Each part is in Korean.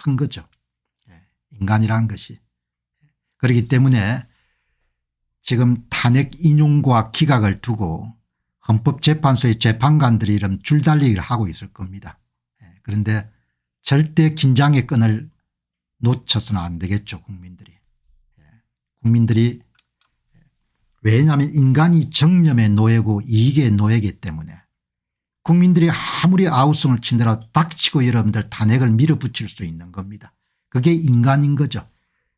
큰 거죠. 인간이라는 것이. 그렇기 때문에 지금 탄핵 인용과 기각을 두고 헌법재판소의 재판관들이 이런 줄달리기를 하고 있을 겁니다. 그런데 절대 긴장의 끈을 놓쳐서는 안 되겠죠. 국민들이 왜냐하면 인간이 정념의 노예고 이익의 노예이기 때문에 국민들이 아무리 아우성을 치더라도 닥치고 여러분들 탄핵을 밀어붙일 수 있는 겁니다. 그게 인간인 거죠.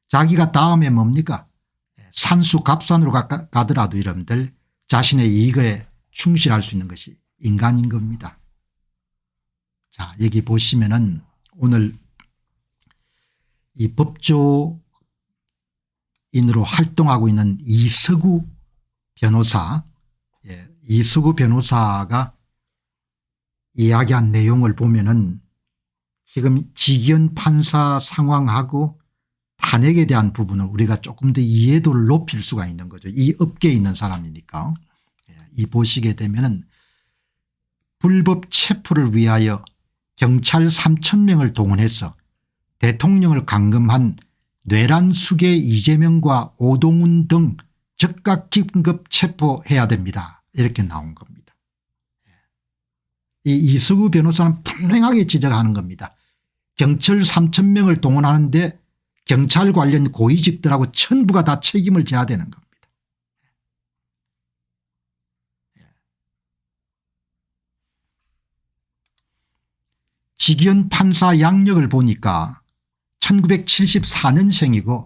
자기가 다음에 뭡니까 산수갑산으로 가더라도 여러분들 자신의 이익에 충실할 수 있는 것이 인간인 겁니다. 자, 여기 보시면은 오늘 이 법조인으로 활동하고 있는 이석우 변호사, 이석우 변호사가 이야기한 내용을 보면은 지금 지기현 판사 상황하고 탄핵에 대한 부분을 우리가 조금 더 이해도를 높일 수가 있는 거죠. 이 업계에 있는 사람이니까. 이 보시게 되면은 불법 체포를 위하여 경찰 3,000명을 동원해서 대통령을 감금한 뇌란수계 이재명과 오동훈 등 즉각 긴급 체포해야 됩니다. 이렇게 나온 겁니다. 이 이석우 변호사는 분명하게 지적하는 겁니다. 경찰 3,000명을 동원하는데 경찰 관련 고위직들하고 전부가 다 책임을 져야 되는 겁니다. 지기현 판사 양력을 보니까 1974년생이고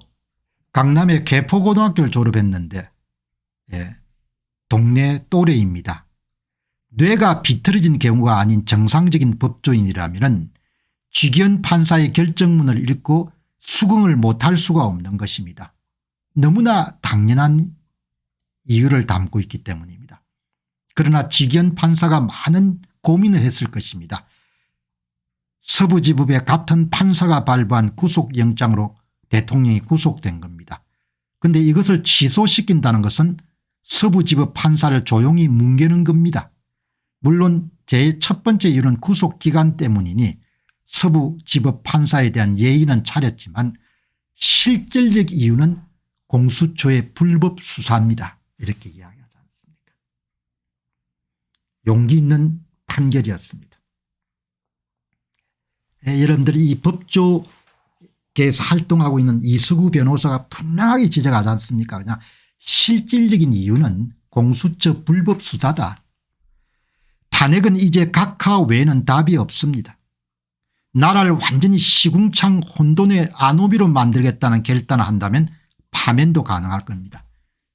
강남의 개포고등학교를 졸업했는데 동네 또래입니다. 뇌가 비틀어진 경우가 아닌 정상적인 법조인이라면 지기현 판사의 결정문을 읽고 수긍을 못할 수가 없는 것입니다. 너무나 당연한 이유를 담고 있기 때문입니다. 그러나 지기현 판사가 많은 고민을 했을 것입니다. 서부지법의 같은 판사가 발부한 구속영장으로 대통령이 구속된 겁니다. 그런데 이것을 취소시킨다는 것은 서부지법 판사를 조용히 뭉개는 겁니다. 물론 제 첫 번째 이유는 구속기간 때문이니 서부지법 판사에 대한 예의는 차렸지만 실질적 이유는 공수처의 불법 수사입니다. 이렇게 이야기하지 않습니까? 용기 있는 판결이었습니다. 여러분들이 이 법조계에서 활동하고 있는 이석우 변호사가 분명하게 지적하지 않습니까? 그냥 실질적인 이유는 공수처 불법 수사다. 탄핵은 이제 각하 외에는 답이 없습니다. 나라를 완전히 시궁창 혼돈의 아노비로 만들겠다는 결단을 한다면 파면도 가능할 겁니다.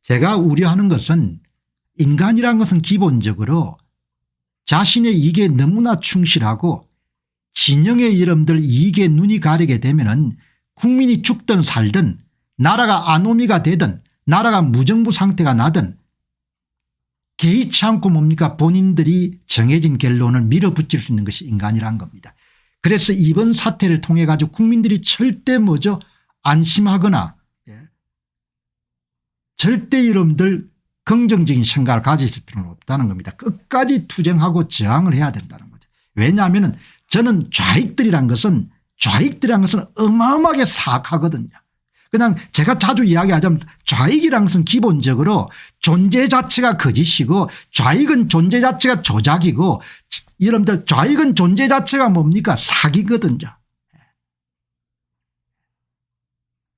제가 우려하는 것은 인간이란 것은 기본적으로 자신의 이익에 너무나 충실하고 진영의 여러분들 이익에 눈이 가리게 되면은 국민이 죽든 살든 나라가 아노미가 되든 나라가 무정부 상태가 나든 개의치 않고 뭡니까 본인들이 정해진 결론을 밀어붙일 수 있는 것이 인간이란 겁니다. 그래서 이번 사태를 통해 가지고 국민들이 절대 안심하거나 절대 여러분들 긍정적인 생각을 가지실 필요는 없다는 겁니다. 끝까지 투쟁하고 저항을 해야 된다는 거죠. 왜냐하면 저는 좌익들이란 것은 어마어마하게 사악하거든요. 그냥 제가 자주 이야기하자면 좌익이란 것은 기본적으로 존재 자체가 거짓이고 좌익은 존재 자체가 조작이고 여러분들 좌익은 존재 자체가 뭡니까 사기거든요.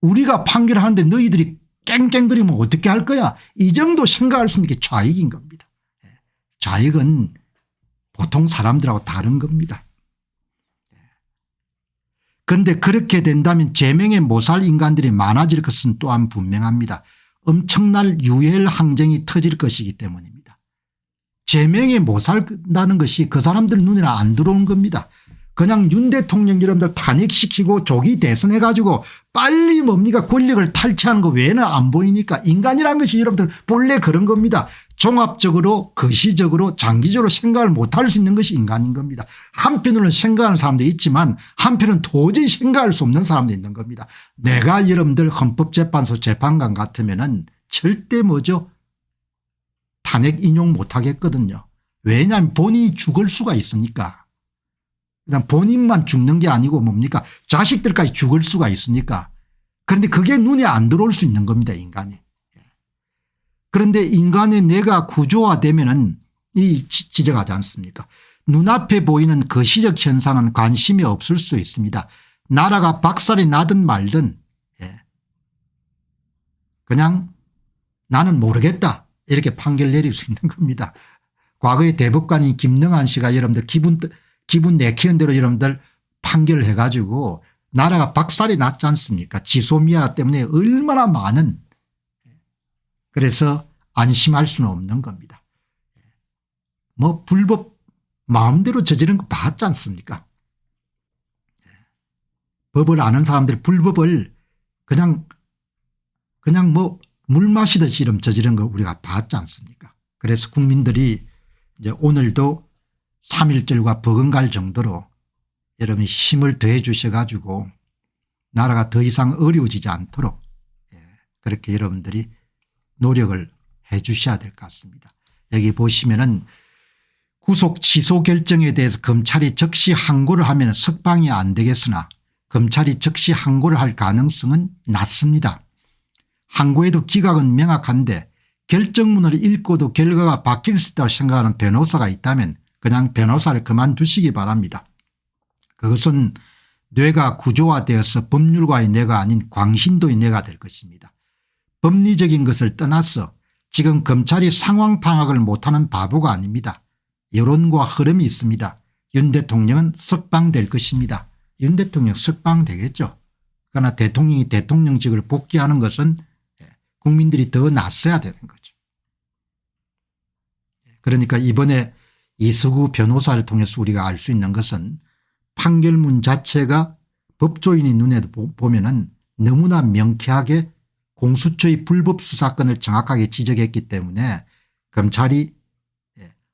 우리가 판결하는데 너희들이 깽깽거리면 어떻게 할 거야 이 정도 생각할 수 있는 게 좌익인 겁니다. 좌익은 보통 사람들하고 다른 겁니다. 그런데 그렇게 된다면 제명에 못살 인간들이 많아질 것은 또한 분명합니다. 엄청난 유혈 항쟁이 터질 것이기 때문입니다. 제명에 못살다는 것이 그 사람들 눈에는 안 들어오는 겁니다. 그냥 윤 대통령 여러분들 탄핵시키고 조기 대선해 가지고 빨리 권력을 탈취하는 거 외에는 안 보이니까 인간이라는 것이 여러분들 본래 그런 겁니다. 종합적으로 거시적으로 장기적으로 생각을 못할 수 있는 것이 인간인 겁니다. 한편으로는 생각하는 사람도 있지만 한편은 도저히 생각할 수 없는 사람도 있는 겁니다. 내가 여러분들 헌법재판소 재판관 같으면은 절대 탄핵 인용 못하겠거든요. 왜냐하면 본인이 죽을 수가 있으니까. 그냥 본인만 죽는 게 아니고 뭡니까 자식들까지 죽을 수가 있으니까. 그런데 그게 눈에 안 들어올 수 있는 겁니다 인간이. 그런데 인간의 뇌가 구조화되면은 이 지적하지 않습니까. 눈앞에 보이는 거시적 현상은 관심이 없을 수 있습니다. 나라가 박살이 나든 말든 그냥 나는 모르겠다 이렇게 판결 내릴 수 있는 겁니다. 과거에 대법관인 김능한 씨가 여러분들 기분 내키는 대로 여러분들 판결을 해가지고 나라가 박살이 났지 않습니까. 지소미아 때문에 얼마나 많은. 그래서 안심할 수는 없는 겁니다. 뭐 불법 마음대로 저지른 거 봤지 않습니까. 법을 아는 사람들이 불법을 그냥 뭐 물 마시듯이 이름 저지른 걸 우리가 봤지 않습니까. 그래서 국민들이 이제 오늘도 3.1절과 버금갈 정도로 여러분이 힘을 더해 주셔가지고 나라가 더 이상 어려워지지 않도록 그렇게 여러분들이 노력을 해 주셔야 될 것 같습니다. 여기 보시면은 구속 취소 결정에 대해서 검찰이 즉시 항고를 하면 석방이 안 되겠으나 검찰이 즉시 항고를 할 가능성은 낮습니다. 항고에도 기각은 명확한데 결정문을 읽고도 결과가 바뀔 수 있다고 생각하는 변호사가 있다면 그냥 변호사를 그만두시기 바랍니다. 그것은 뇌가 구조화되어서 법률가의 뇌가 아닌 광신도의 뇌가 될 것입니다. 법리적인 것을 떠나서 지금 검찰이 상황 파악을 못하는 바보가 아닙니다. 여론과 흐름이 있습니다. 윤 대통령은 석방될 것입니다. 윤 대통령 석방되겠죠. 그러나 대통령이 대통령직을 복귀하는 것은 국민들이 더 낯서야 되는 거죠. 그러니까 이번에 이수구 변호사를 통해서 우리가 알 수 있는 것은 판결문 자체가 법조인의 눈에도 보면은 너무나 명쾌하게 공수처의 불법 수사권을 정확하게 지적했기 때문에 검찰이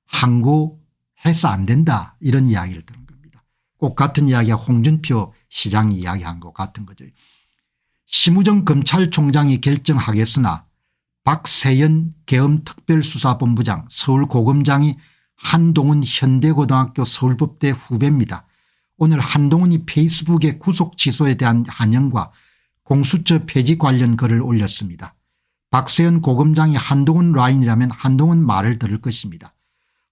항고해서 안 된다 이런 이야기를 드는 겁니다. 꼭 같은 이야기가 홍준표 시장이 이야기한 것 같은 거죠. 심우정 검찰총장이 결정하겠으나 박세연 계엄특별수사본부장 서울고검장이 한동훈 현대고등학교 서울법대 후배입니다. 오늘 한동훈이 페이스북에 구속 취소에 대한 한영과 공수처 폐지 관련 글을 올렸습니다. 박세연 고검장이 한동훈 라인이라면 한동훈 말을 들을 것입니다.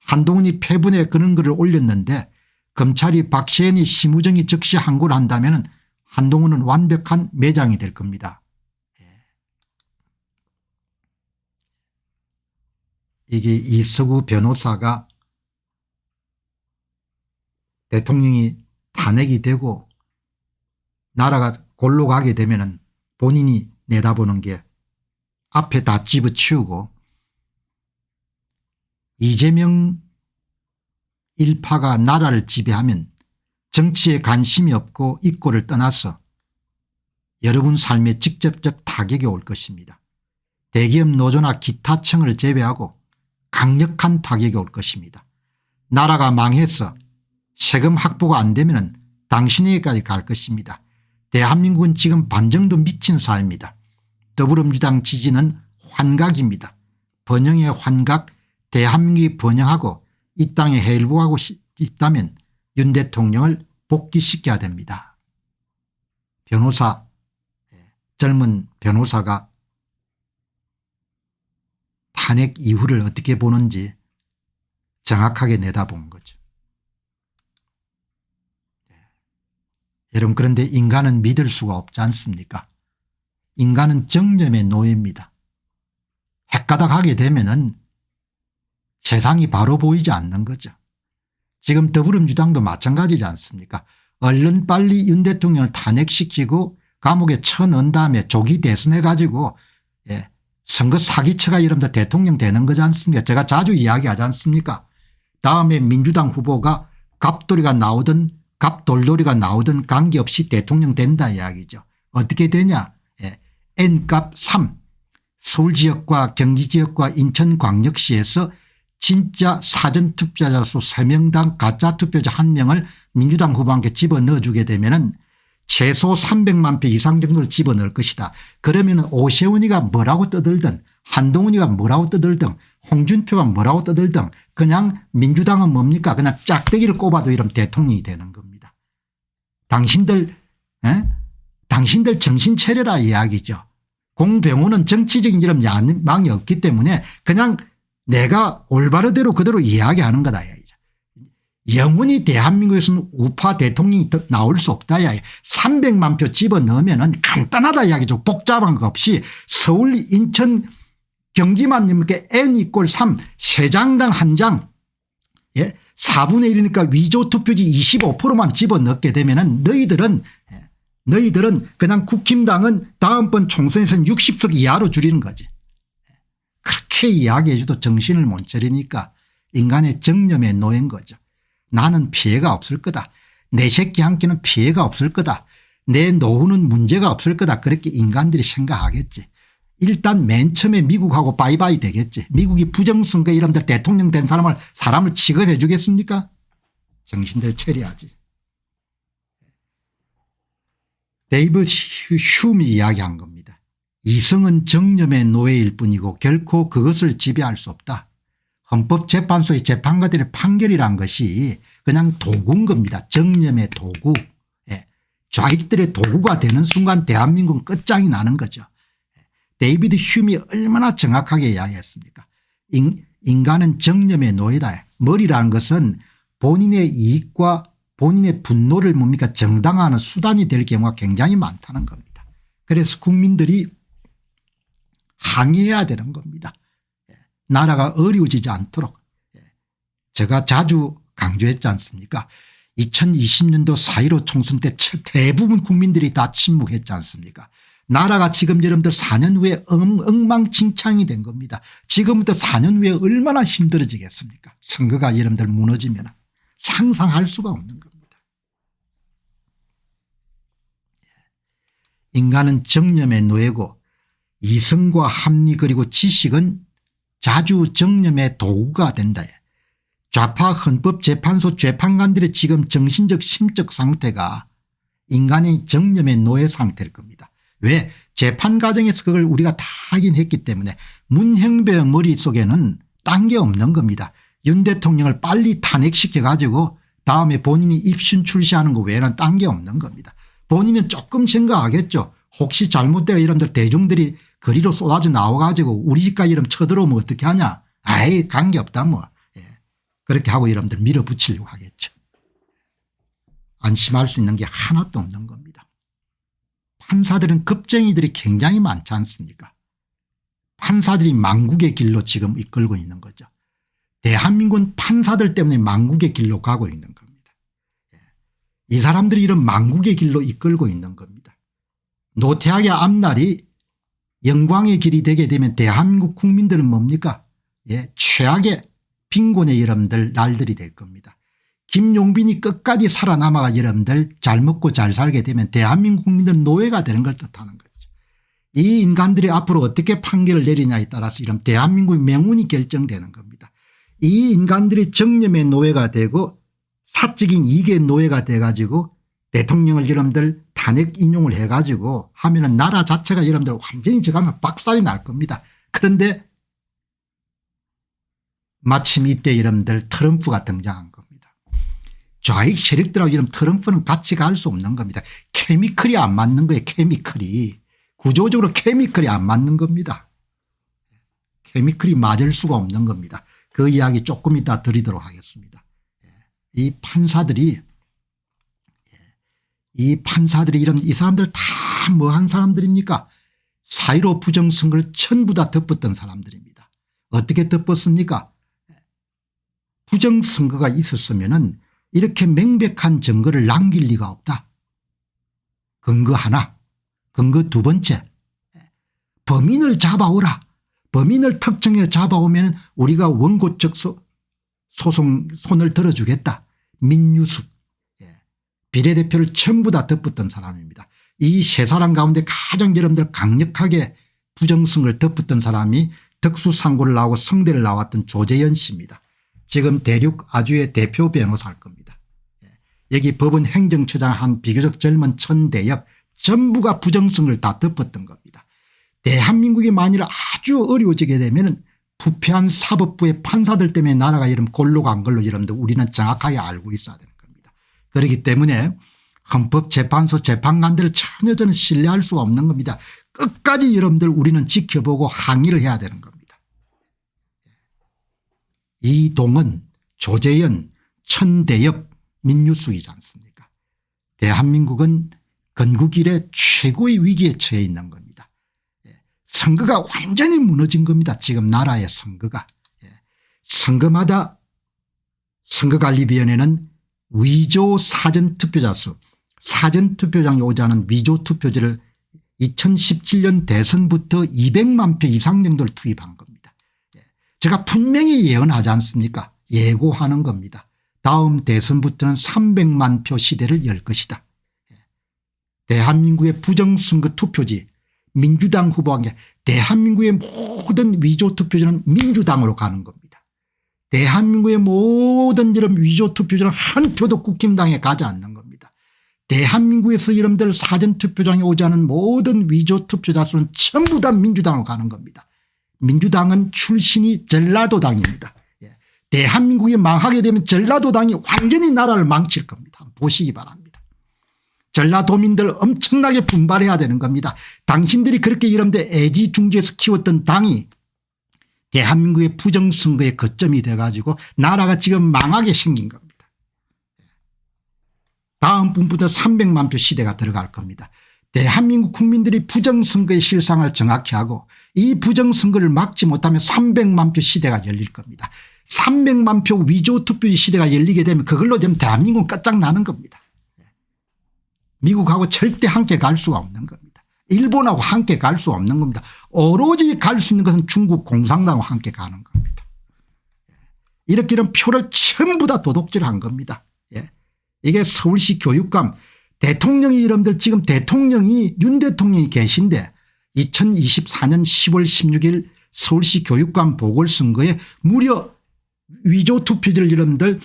한동훈이 패분에 그런 글을 올렸는데 검찰이 박세연이 심우정이 즉시 항고를 한다면 한동훈은 완벽한 매장이 될 겁니다. 이게 이수구 변호사가 대통령이 탄핵이 되고 나라가 골로 가게 되면은 본인이 내다보는 게 앞에 다 집어치우고 이재명 일파가 나라를 지배하면 정치에 관심이 없고 입고를 떠나서 여러분 삶에 직접적 타격이 올 것입니다. 대기업 노조나 기타 층을 제외하고 강력한 타격이 올 것입니다. 나라가 망해서 세금 확보가 안 되면 당신에게까지 갈 것입니다. 대한민국은 지금 반 정도 미친 사회입니다. 더불어민주당 지지는 환각입니다. 번영의 환각, 대한민국이 번영하고 이 땅에 회복하고 싶다면 윤 대통령을 복귀시켜야 됩니다. 변호사, 젊은 변호사가 탄핵 이후를 어떻게 보는지 정확하게 내다본 거죠. 여러분 그런데 인간은 믿을 수가 없지 않습니까? 인간은 정념의 노예입니다. 헷가닥하게 되면은 세상이 바로 보이지 않는 거죠. 지금 더불어민주당도 마찬가지지 않습니까? 얼른 빨리 윤 대통령을 탄핵시키고 감옥에 쳐넣은 다음에 조기 대선해 가지고 선거 사기쳐가 이러면서 대통령 되는 거지 않습니까? 제가 자주 이야기하지 않습니까? 다음에 민주당 후보가 갑돌이가 나오든 갑돌돌이가 나오든 관계없이 대통령 된다 이야기죠. 어떻게 되냐? N값 3 서울지역과 경기지역과 인천광역시에서 진짜 사전투표자 수 3명당 가짜투표자 1명을 민주당 후보한테 집어넣어주게 되면 최소 300만 표 이상 정도를 집어넣을 것이다. 그러면 오세훈이가 뭐라고 떠들든 한동훈이가 뭐라고 떠들든 홍준표가 뭐라고 떠들든 그냥 민주당은 뭡니까 그냥 짝대기를 꼽아도 이런 대통령이 되는 겁니다. 당신들 정신 차려라 이야기죠. 공병호는 정치적인 이런 야망이 없기 때문에 그냥 내가 올바르대로 그대로 이야기하는 거다. 영원히 대한민국에서는 우파 대통령이 나올 수 없다. 300만 표 집어넣으면 간단하다 이야기죠. 복잡한 거 없이 서울 인천 경기만 이렇게 N=3 3장당 1장 4분의 1이니까 위조 투표지 25%만 집어넣게 되면 너희들은 그냥 국힘당은 다음번 총선에서는 60석 이하로 줄이는 거지. 그렇게 이야기해 줘도 정신을 못 차리니까 인간의 정념에 놓인 거죠. 나는 피해가 없을 거다. 내 새끼 한 끼는 피해가 없을 거다. 내 노후는 문제가 없을 거다. 그렇게 인간들이 생각하겠지. 일단 맨 처음에 미국하고 바이바이 되겠지. 미국이 부정선거 이름들 대통령 된 사람을 취급해 주겠습니까? 정신들 차려야지. 데이비드 휴미 이야기한 겁니다. 이성은 정념의 노예일 뿐이고 결코 그것을 지배할 수 없다. 헌법재판소의 재판관들의 판결이란 것이 그냥 도구인 겁니다. 정념의 도구. 좌익들의 도구가 되는 순간 대한민국은 끝장이 나는 거죠. 데이비드 휴미 얼마나 정확하게 이야기했습니까? 인간은 정념의 노예다. 머리라는 것은 본인의 이익과 본인의 분노를 뭡니까 정당화하는 수단이 될 경우가 굉장히 많다는 겁니다. 그래서 국민들이 항의해야 되는 겁니다. 나라가 어려워지지 않도록. 제가 자주 강조했지 않습니까? 2020년도 4.15 총선 때 대부분 국민들이 다 침묵했지 않습니까? 나라가 지금 여러분들 4년 후에 엉망진창이 된 겁니다. 지금부터 4년 후에 얼마나 힘들어지겠습니까? 선거가 여러분들 무너지면 상상할 수가 없는 겁니다. 인간은 정념의 노예고 이성과 합리 그리고 지식은 자주 정념의 도구가 된다. 좌파 헌법재판소 재판관들의 지금 정신적 심적 상태가 인간의 정념의 노예 상태일 겁니다. 왜? 재판 과정에서 그걸 우리가 다 확인했기 때문에 문형배 머릿속에는 딴 게 없는 겁니다. 윤 대통령을 빨리 탄핵시켜 가지고 다음에 본인이 입신 출시하는 거 외에는 딴 게 없는 겁니다. 본인은 조금 생각하겠죠. 혹시 잘못되어 이런들 대중들이 거리로 쏟아져 나와 가지고 우리 집까지 이름 쳐들어오면 어떻게 하냐. 아이 관계없다 뭐. 그렇게 하고 여러분들 밀어붙이려고 하겠죠. 안심할 수 있는 게 하나도 없는 겁니다. 판사들은 겁쟁이들이 굉장히 많지 않습니까? 판사들이 망국의 길로 지금 이끌고 있는 거죠. 대한민국은 판사들 때문에 망국의 길로 가고 있는 겁니다. 이 사람들이 이런 망국의 길로 이끌고 있는 겁니다. 노태악의 앞날이 영광의 길이 되게 되면 대한민국 국민들은 뭡니까? 최악의 빈곤의 여러분들 날들이 될 겁니다. 김용빈이 끝까지 살아남아가 여러분들 잘 먹고 잘 살게 되면 대한민국 국민들은 노예가 되는 걸 뜻하는 거죠. 이 인간들이 앞으로 어떻게 판결을 내리냐에 따라서 이런 대한민국의 명운이 결정되는 겁니다. 이 인간들이 정념의 노예가 되고 사적인 이익의 노예가 돼 가지고 대통령을 여러분들 탄핵 인용을 해 가지고 하면은 나라 자체가 여러분들 완전히 저가면 박살이 날 겁니다. 그런데 마침 이때 여러분들 트럼프가 등장한 겁니다. 좌익 세력들하고 이런 트럼프는 같이 갈 수 없는 겁니다. 케미컬이 안 맞는 거예요. 케미컬이. 구조적으로 케미컬이 안 맞는 겁니다. 케미컬이 맞을 수가 없는 겁니다. 그 이야기 조금 이따 드리도록 하겠습니다. 이 판사들이 이런 이 사람들 다 뭐 한 사람들입니까? 4.15 부정선거를 전부 다 덮었던 사람들입니다. 어떻게 덮었습니까? 부정선거가 있었으면은 이렇게 명백한 증거를 남길 리가 없다. 근거 하나. 근거 두 번째. 범인을 잡아오라. 범인을 특정해 잡아오면 우리가 원고적 소송 손을 들어주겠다. 민유숙. 비례대표를 전부 다 덮었던 사람입니다. 이 세 사람 가운데 가장 여러분들 강력하게 부정선거를 덮었던 사람이 덕수상고를 나오고 성대를 나왔던 조재현 씨입니다. 지금 대륙 아주의 대표 변호사일 겁니다. 여기 법원 행정처장 한 비교적 젊은 천대엽 전부가 부정성을 다 덮었던 겁니다. 대한민국이 만일 아주 어려워지게 되면 부패한 사법부의 판사들 때문에 나라가 이런 골로 간 걸로 여러분들 우리는 정확하게 알고 있어야 되는 겁니다. 그렇기 때문에 헌법재판소 재판관들을 전혀 저는 신뢰할 수가 없는 겁니다. 끝까지 여러분들 우리는 지켜보고 항의를 해야 되는 겁니다. 이동은, 조재현, 천대엽 민유숙이지 않습니까? 대한민국은 건국 이래 최고의 위기에 처해 있는 겁니다. 선거가 완전히 무너진 겁니다. 지금 나라의 선거가. 선거마다 선거관리위원회는 위조 사전투표자 수, 사전투표장에 오지 않은 위조투표지를 2017년 대선부터 200만 표 이상 정도를 투입한 겁니다. 제가 분명히 예언하지 않습니까? 예고하는 겁니다. 다음 대선부터는 300만 표 시대를 열 것이다. 대한민국의 부정선거 투표지, 민주당 후보와 함께 대한민국의 모든 위조투표지는 민주당으로 가는 겁니다. 대한민국의 모든 이런 위조투표지는 한 표도 국힘당에 가지 않는 겁니다. 대한민국에서 여러분들 사전투표장에 오지 않은 모든 위조투표자 수는 전부 다 민주당으로 가는 겁니다. 민주당은 출신이 전라도당입니다. 대한민국이 망하게 되면 전라도당이 완전히 나라를 망칠 겁니다. 보시기 바랍니다. 전라도민들 엄청나게 분발해야 되는 겁니다. 당신들이 그렇게 여러분들 애지중지해서 키웠던 당이 대한민국의 부정선거의 거점이 돼가지고 나라가 지금 망하게 생긴 겁니다. 다음 분부터 300만 표 시대가 들어갈 겁니다. 대한민국 국민들이 부정선거의 실상을 정확히 하고 이 부정선거를 막지 못하면 300만 표 시대가 열릴 겁니다. 300만 표 위조투표 시대가 열리게 되면 그걸로 되면 대한민국은 끝장나는 겁니다. 미국하고 절대 함께 갈 수가 없는 겁니다. 일본하고 함께 갈 수 없는 겁니다. 오로지 갈 수 있는 것은 중국 공산당하고 함께 가는 겁니다. 이렇게 이런 표를 전부 다 도둑질한 겁니다. 이게 서울시 교육감 대통령이 여러분들 지금 대통령이 윤 대통령이 계신데 2024년 10월 16일 서울시 교육감 보궐선거에 무려 위조투표지를 여러분들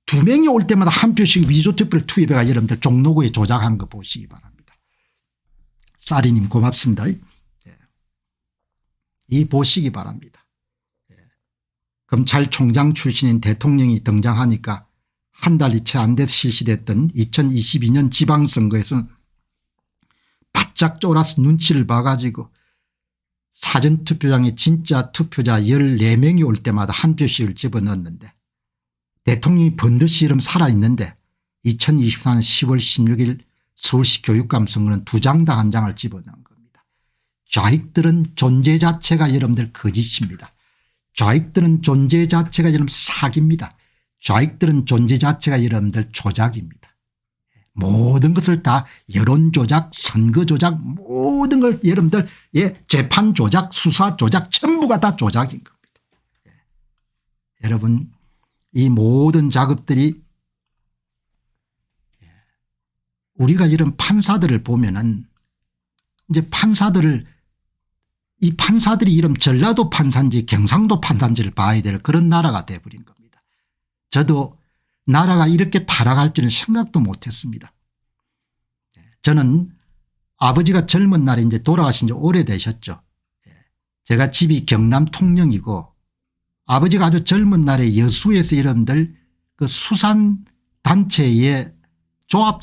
2명이 올 때마다 한 표씩 위조투표를 투입해가 여러분들 종로구에 조작한 거 보시기 바랍니다. 쌀이님 고맙습니다. 이 보시기 바랍니다. 검찰총장 출신인 대통령이 등장하니까 한 달이 채 안 돼서 실시됐던 2022년 지방선거에서는 바짝 쫄아서 눈치를 봐가지고 사전투표장에 진짜 투표자 14명이 올 때마다 한 표씩을 집어넣었는데 대통령이 번듯이 이름 살아있는데 2024년 10월 16일 서울시 교육감 선거는 2장 당 1장을 집어넣은 겁니다. 좌익들은 존재 자체가 여러분들 거짓입니다. 좌익들은 존재 자체가 여러분 사기입니다. 좌익들은 존재 자체가 여러분들 조작입니다. 모든 것을 다 여론 조작, 선거 조작, 모든 걸 여러분들 재판 조작, 수사 조작 전부가 다 조작인 겁니다. 여러분 이 모든 작업들이 우리가 이런 판사들을 보면은 이제 이 판사들이 이런 전라도 판사인지 경상도 판사인지를 봐야 될 그런 나라가 돼버린 겁니다. 저도 나라가 이렇게 타락할 줄은 생각도 못했습니다. 저는 아버지가 젊은 날에 이제 돌아가신 지 오래되셨죠. 제가 집이 경남 통영이고 아버지가 아주 젊은 날에 여수에서 여러분들 그 수산단체의 조합장